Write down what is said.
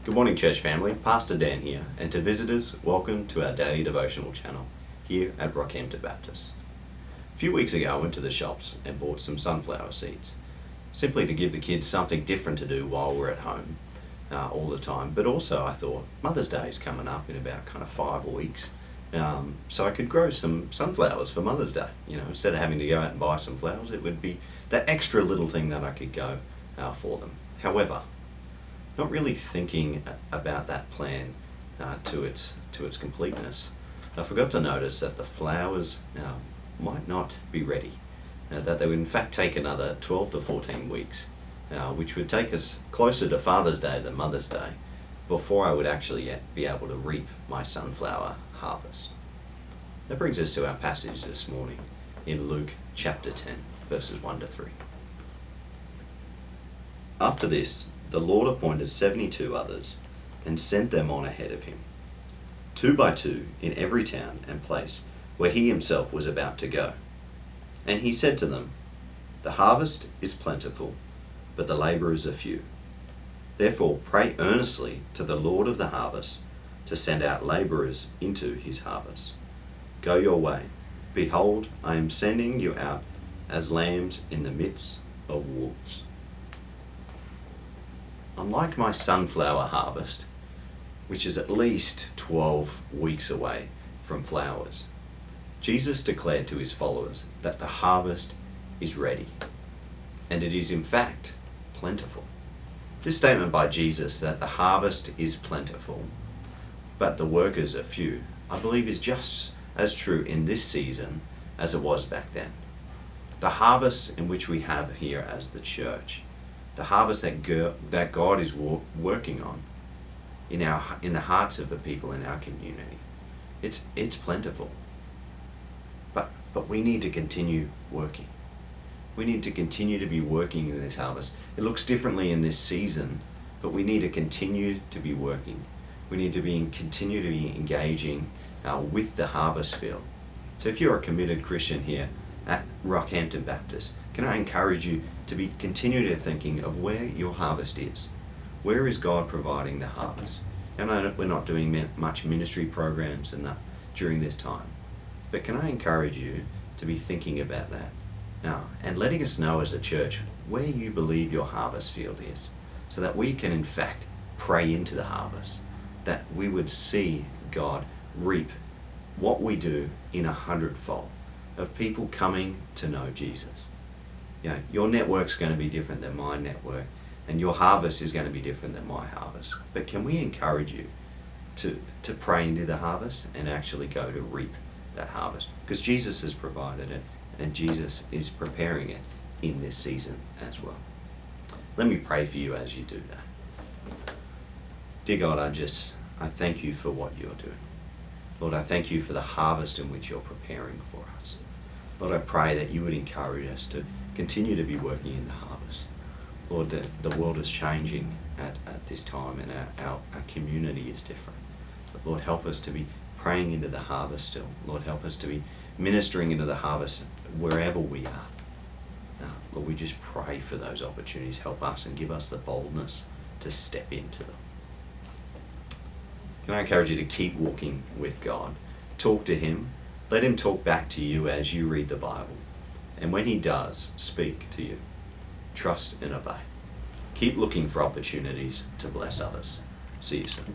Good morning, church family. Pastor Dan here, and to visitors, welcome to our daily devotional channel here at Rockhampton Baptist. A few weeks ago, I went to the shops and bought some sunflower seeds, simply to give the kids something different to do while we're at home all the time. But also, I thought Mother's Day is coming up in about kind of 5 weeks, so I could grow some sunflowers for Mother's Day. You know, instead of having to go out and buy some flowers, it would be that extra little thing that I could go for them. However, not really thinking about that plan to its completeness, I forgot to notice that the flowers might not be ready, that they would in fact take another 12 to 14 weeks, which would take us closer to Father's Day than Mother's Day, before I would actually be able to reap my sunflower harvest. That brings us to our passage this morning in Luke chapter 10, verses 1 to 3. After this, the Lord appointed 72 others and sent them on ahead of him, 2 by 2 in every town and place where he himself was about to go. And he said to them, "The harvest is plentiful, but the laborers are few. Therefore pray earnestly to the Lord of the harvest to send out laborers into his harvest. Go your way. Behold, I am sending you out as lambs in the midst of wolves." Unlike my sunflower harvest, which is at least 12 weeks away from flowers, Jesus declared to his followers that the harvest is ready, and it is in fact plentiful. This statement by Jesus that the harvest is plentiful, but the workers are few, I believe is just as true in this season as it was back then. The harvest in which we have here as the church, the harvest that God is working on in the hearts of the people in our community, it's plentiful. But we need to continue working. We need to continue to be working in this harvest. It looks differently in this season, but we need to continue to be working. We need to continue to be engaging with the harvest field. So if you're a committed Christian here at Rockhampton Baptist, can I encourage you to continue to thinking of where your harvest is? Where is God providing the harvest? And I know we're not doing much ministry programs and that during this time, but can I encourage you to be thinking about that now and letting us know as a church where you believe your harvest field is, so that we can in fact pray into the harvest, that we would see God reap what we do in 100-fold of people coming to know Jesus. You know, your network's going to be different than my network, and your harvest is going to be different than my harvest. But can we encourage you to pray into the harvest and actually go to reap that harvest? Because Jesus has provided it, and Jesus is preparing it in this season as well. Let me pray for you as you do that. Dear God, I thank you for what you're doing. Lord, I thank you for the harvest in which you're preparing for us. Lord, I pray that you would encourage us to continue to be working in the harvest. Lord, the world is changing at this time, and our community is different. But Lord, help us to be praying into the harvest still. Lord, help us to be ministering into the harvest wherever we are. Lord, we just pray for those opportunities. Help us and give us the boldness to step into them. Can I encourage you to keep walking with God? Talk to him. Let him talk back to you as you read the Bible. And when he does speak to you, trust and obey. Keep looking for opportunities to bless others. See you soon.